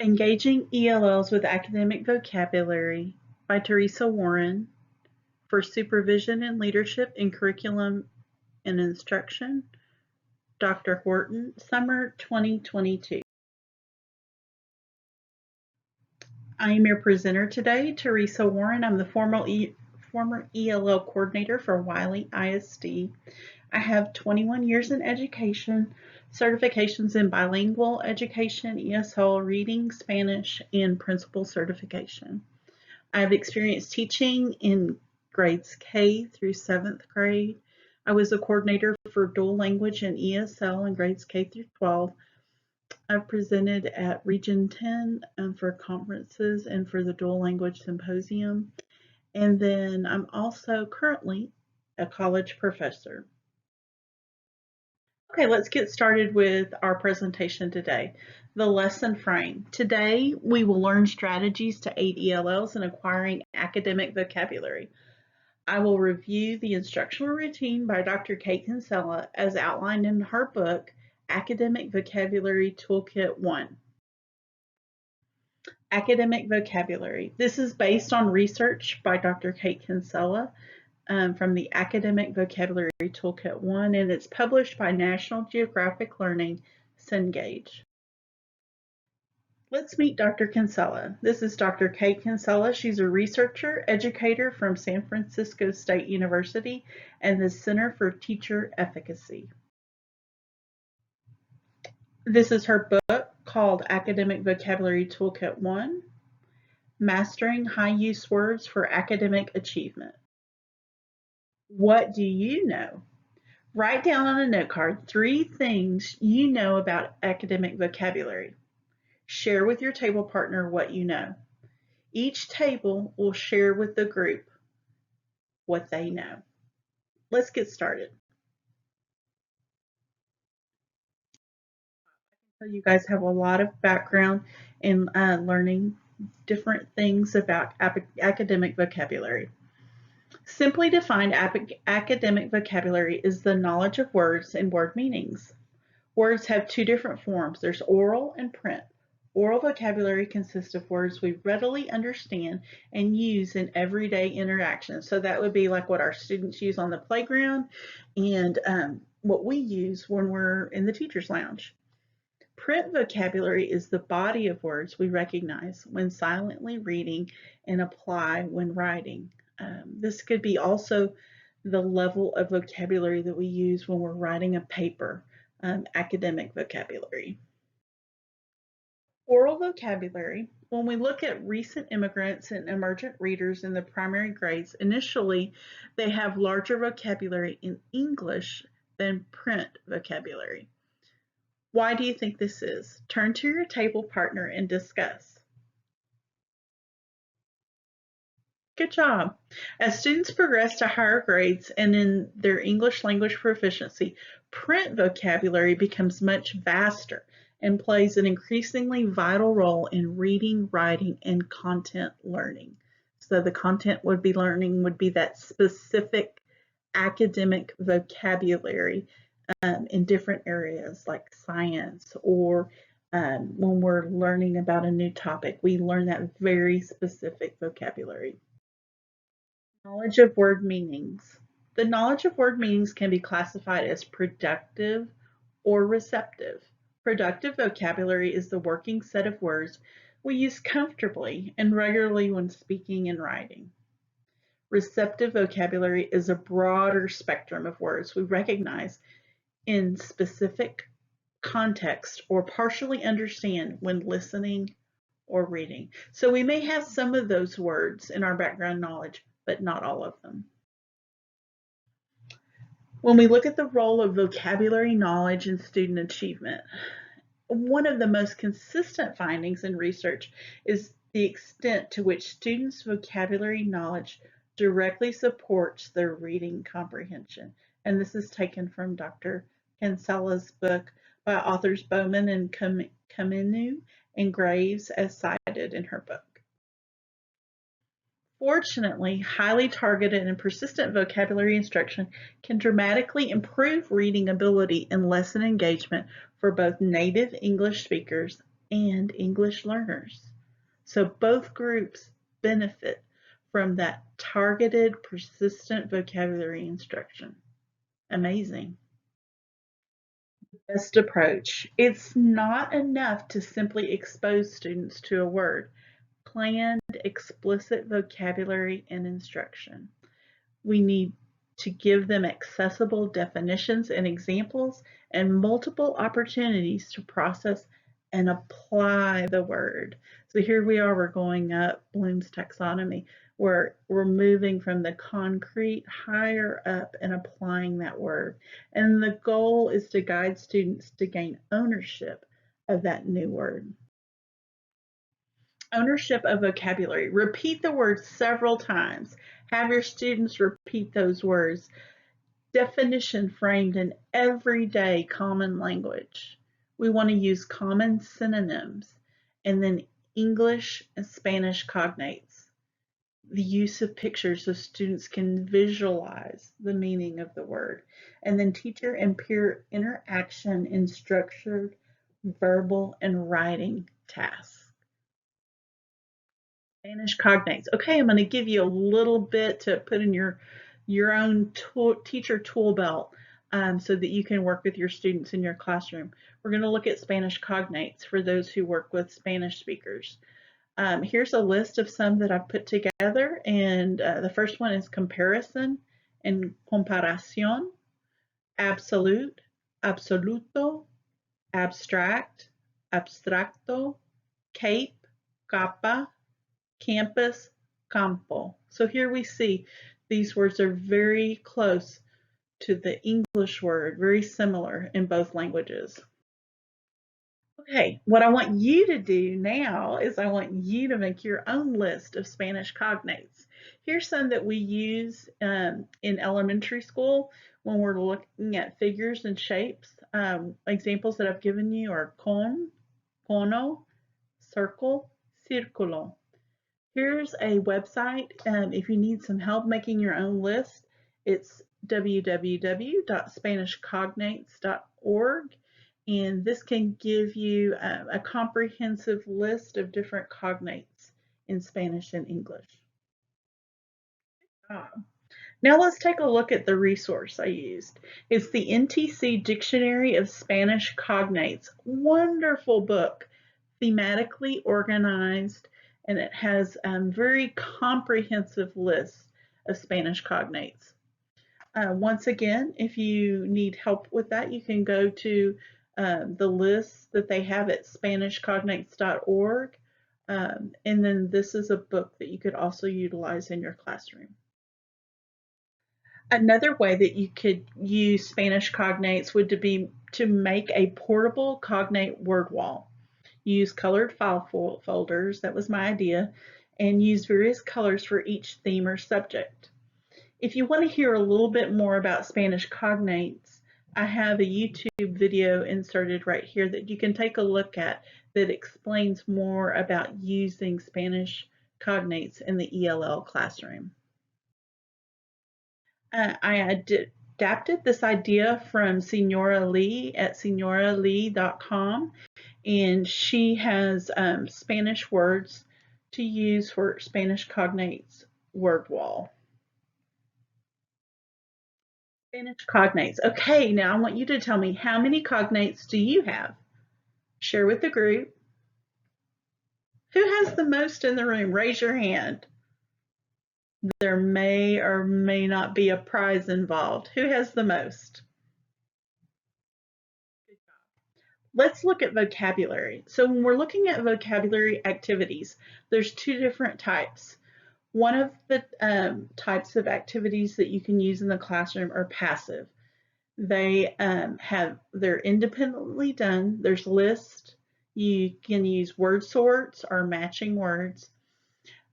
Engaging ELLs with Academic Vocabulary by Teresa Warren for Supervision and Leadership in Curriculum and Instruction, Dr. Horton, Summer 2022. I am your presenter today, Teresa Warren. I'm the former ELL coordinator for Wiley ISD. I have 21 years in education, certifications in bilingual education, ESL, reading, Spanish, and principal certification. I have experience teaching in grades K through 7th grade. I was a coordinator for dual language and ESL in grades K through 12. I've presented at Region 10 for conferences and for the dual language symposium. And then I'm also currently a college professor. Okay, let's get started with our presentation today. The lesson frame. Today, we will learn strategies to aid ELLs in acquiring academic vocabulary. I will review the instructional routine by Dr. Kate Kinsella as outlined in her book, Academic Vocabulary Toolkit 1. Academic vocabulary. This is based on research by Dr. Kate Kinsella from the Academic Vocabulary Toolkit 1, and it's published by National Geographic Learning, Cengage. Let's meet Dr. Kinsella. This is Dr. Kate Kinsella. She's a researcher, educator from San Francisco State University and the Center for Teacher Efficacy. This is her book called Academic Vocabulary Toolkit 1, Mastering High-Use Words for Academic Achievement. What do you know? Write down on a note card 3 things you know about academic vocabulary. Share with your table partner what you know. Each table will share with the group what they know. Let's get started. So you guys have a lot of background in learning different things about academic vocabulary. Simply defined, academic vocabulary is the knowledge of words and word meanings. Words have 2 different forms. There's oral and print. Oral vocabulary consists of words we readily understand and use in everyday interactions. So that would be like what our students use on the playground and what we use when we're in the teacher's lounge. Print vocabulary is the body of words we recognize when silently reading and apply when writing. This could be also the level of vocabulary that we use when we're writing a paper, academic vocabulary. Oral vocabulary. When we look at recent immigrants and emergent readers in the primary grades, initially they have larger vocabulary in English than print vocabulary. Why do you think this is? Turn to your table partner and discuss. Good job. As students progress to higher grades and in their English language proficiency, print vocabulary becomes much vaster and plays an increasingly vital role in reading, writing, and content learning. So the content would be that specific academic vocabulary in different areas like science or when we're learning about a new topic, we learn that very specific vocabulary. Knowledge of word meanings. The knowledge of word meanings can be classified as productive or receptive. Productive vocabulary is the working set of words we use comfortably and regularly when speaking and writing. Receptive vocabulary is a broader spectrum of words we recognize in specific context or partially understand when listening or reading. So we may have some of those words in our background knowledge, but not all of them. When we look at the role of vocabulary knowledge in student achievement, one of the most consistent findings in research is the extent to which students' vocabulary knowledge directly supports their reading comprehension. And this is taken from Dr. Kinsella's book by authors Bowman and Kaminu and Graves as cited in her book. Fortunately, highly targeted and persistent vocabulary instruction can dramatically improve reading ability and lesson engagement for both native English speakers and English learners. So both groups benefit from that targeted, persistent vocabulary instruction. Amazing. Best approach. It's not enough to simply expose students to a word. Planned, explicit vocabulary and instruction. We need to give them accessible definitions and examples and multiple opportunities to process and apply the word. So here we are, we're going up Bloom's taxonomy, where we're moving from the concrete higher up and applying that word. And the goal is to guide students to gain ownership of that new word. Ownership of vocabulary. Repeat the word several times. Have your students repeat those words. Definition framed in everyday common language. We want to use common synonyms, and then English and Spanish cognates. The use of pictures so students can visualize the meaning of the word, and then teacher and peer interaction in structured verbal and writing tasks. Spanish cognates. Okay, I'm going to give you a little bit to put in your own teacher tool belt so that you can work with your students in your classroom. We're going to look at Spanish cognates for those who work with Spanish speakers. Here's a list of some that I've put together, and the first one is comparison and comparación, absolute, absoluto, abstract, abstracto, cape, capa, campus, campo. So here we see these words are very close to the English word, very similar in both languages. Okay, what I want you to do now is I want you to make your own list of Spanish cognates. Here's some that we use in elementary school when we're looking at figures and shapes. Examples that I've given you are con, cono, circle, círculo. Here's a website if you need some help making your own list. It's www.spanishcognates.org, and this can give you a comprehensive list of different cognates in Spanish and English. Now let's take a look at the resource I used. It's the NTC Dictionary of Spanish Cognates. Wonderful book, thematically organized, and it has a very comprehensive list of Spanish cognates. Once again, if you need help with that, you can go to the list that they have at SpanishCognates.org, and then this is a book that you could also utilize in your classroom. Another way that you could use Spanish cognates would be to make a portable cognate word wall. Use colored file folders, that was my idea, and use various colors for each theme or subject. If you want to hear a little bit more about Spanish cognates, I have a YouTube video inserted right here that you can take a look at that explains more about using Spanish cognates in the ELL classroom. I adapted this idea from Senora Lee at senoralee.com, and she has Spanish words to use for Spanish cognates word wall. Spanish cognates. Okay, now I want you to tell me, how many cognates do you have? Share with the group. Who has the most in the room? Raise your hand. There may or may not be a prize involved. Who has the most? Let's look at vocabulary. So when we're looking at vocabulary activities, there's two different types. One of the types of activities that you can use in the classroom are passive. They're independently done. There's lists. You can use word sorts or matching words.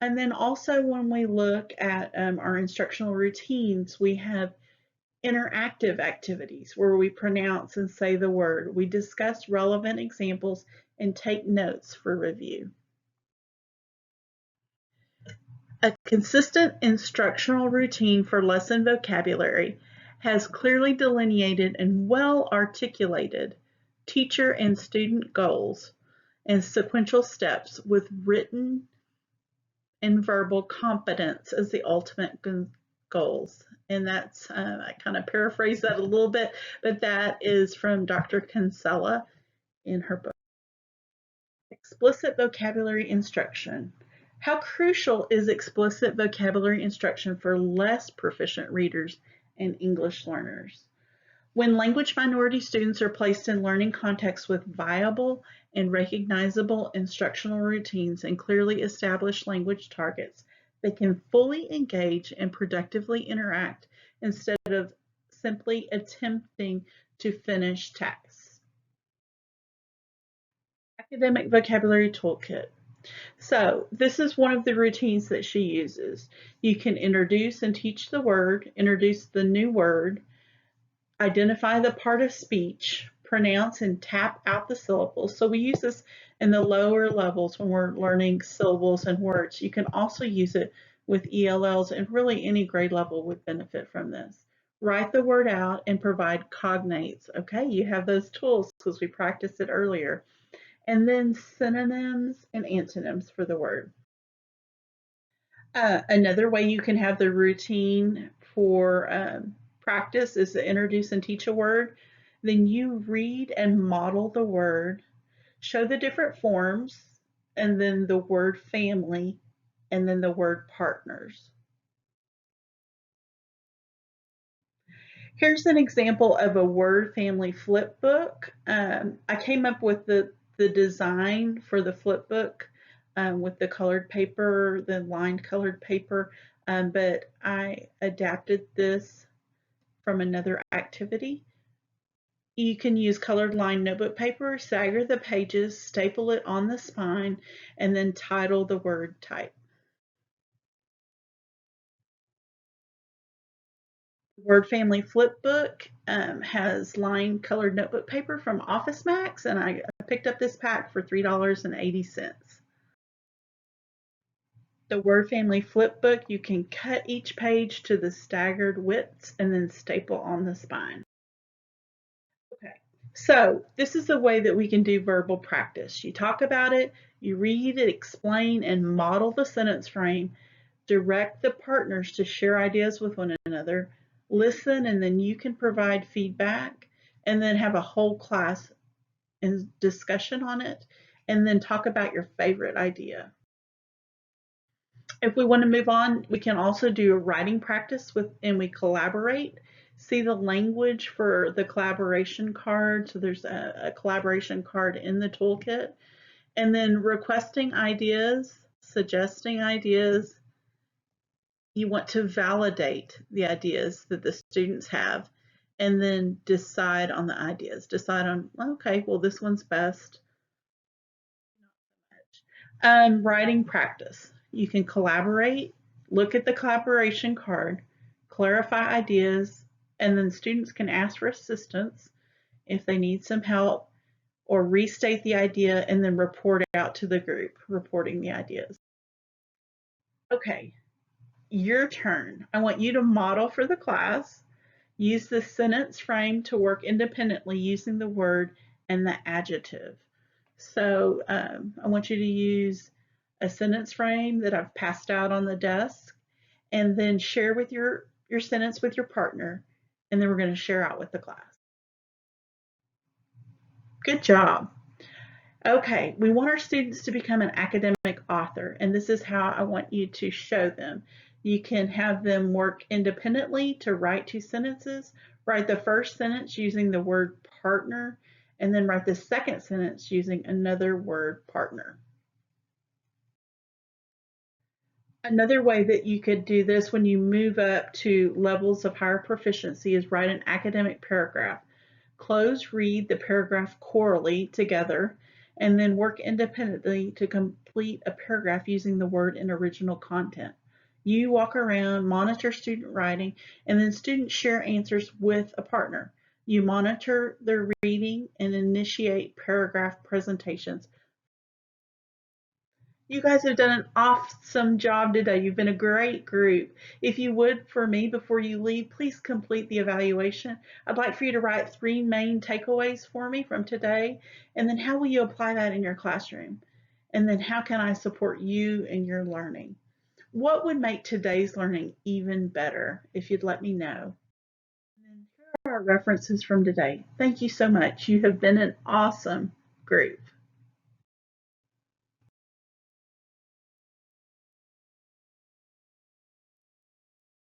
And then also when we look at our instructional routines, we have interactive activities where we pronounce and say the word. We discuss relevant examples and take notes for review. A consistent instructional routine for lesson vocabulary has clearly delineated and well articulated teacher and student goals and sequential steps with written and verbal competence as the ultimate goals. And that's, I kind of paraphrase that a little bit, but that is from Dr. Kinsella in her book. Explicit vocabulary instruction. How crucial is explicit vocabulary instruction for less proficient readers and English learners? When language minority students are placed in learning contexts with viable and recognizable instructional routines and clearly established language targets, they can fully engage and productively interact instead of simply attempting to finish tasks. Academic Vocabulary Toolkit. So this is one of the routines that she uses. You can introduce and teach the word, introduce the new word, identify the part of speech, pronounce and tap out the syllables. So we use this in the lower levels when we're learning syllables and words. You can also use it with ELLs, and really any grade level would benefit from this. Write the word out and provide cognates. Okay, you have those tools because we practiced it earlier. And then synonyms and antonyms for the word. Another way you can have the routine for practice is to introduce and teach a word. Then you read and model the word, show the different forms, and then the word family, and then the word partners. Here's an example of a word family flip book. I came up with the design for the flip book with the colored paper, the lined colored paper, but I adapted this from another activity. You can use colored lined notebook paper, stagger the pages, staple it on the spine, and then title the word type. Word Family Flip Book has lined colored notebook paper from Office Max, and I picked up this pack for $3.80. The Word Family Flip Book, you can cut each page to the staggered widths and then staple on the spine. Okay, so this is the way that we can do verbal practice. You talk about it, you read it, explain, and model the sentence frame. Direct the partners to share ideas with one another, listen, and then you can provide feedback, and then have a whole class and discussion on it, and then talk about your favorite idea. If we want to move on, we can also do a writing practice and we collaborate. See the language for the collaboration card. So there's a collaboration card in the toolkit. And then requesting ideas, suggesting ideas. You want to validate the ideas that the students have and then decide on the ideas. Decide on, okay, well, this one's best. Writing practice. You can collaborate, look at the collaboration card, clarify ideas, and then students can ask for assistance if they need some help or restate the idea and then report out to the group, reporting the ideas. Okay, your turn. I want you to model for the class. Use the sentence frame to work independently using the word and the adjective. So I want you to use a sentence frame that I've passed out on the desk and then share with your sentence with your partner, and then we're going to share out with the class. Good job. Okay, we want our students to become an academic author, and this is how I want you to show them. You can have them work independently to write 2 sentences, write the first sentence using the word partner, and then write the second sentence using another word partner. Another way that you could do this when you move up to levels of higher proficiency is write an academic paragraph. Close read the paragraph chorally together and then work independently to complete a paragraph using the word and original content. You walk around, monitor student writing, and then students share answers with a partner. You monitor their reading and initiate paragraph presentations. You guys have done an awesome job today. You've been a great group. If you would, for me, before you leave, please complete the evaluation. I'd like for you to write 3 main takeaways for me from today, and then how will you apply that in your classroom? And then how can I support you in your learning? What would make today's learning even better if you'd let me know? And then here are our references from today. Thank you so much. You have been an awesome group.